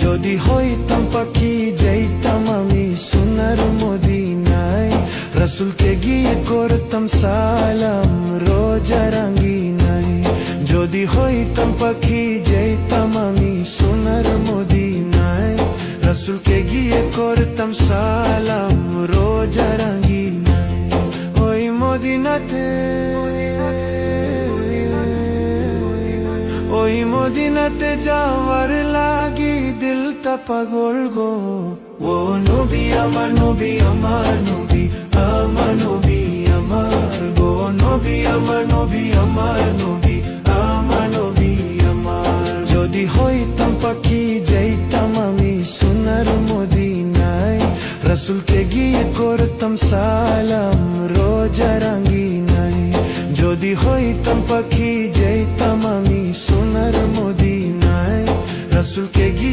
যদি হইতাম পাখি যাইতাম আমি সোনার মদিনায়, রাসূলকে গিয়ে করতাম সালাম রোজা রাঙ্গিনায়। যদি হইতাম পাখি যাইতাম আমি সোনার মদিনায়, রাসূলকে গিয়ে করতাম সালাম রোজা রাঙ্গিনায়। ওই মদিনাতে, ওই মদিনাতে যাওয়ার লাগি দিলটা পাগল গো। ও নবী আমার নবী আমার নবী, আমার নবী আমার গো। নবী আমার নবী আমার নবী, আমার নবী আমার। যদি হইতাম পাখি যাইতাম আমি সোনার মদিনায়, রাসূলকে গিয়ে করতাম সালাম রোজা রাঙ্গিনায়। যদি হইতাম পাখি যাইতাম আমি সোনার মদিনায়, রাসূলকে গিয়ে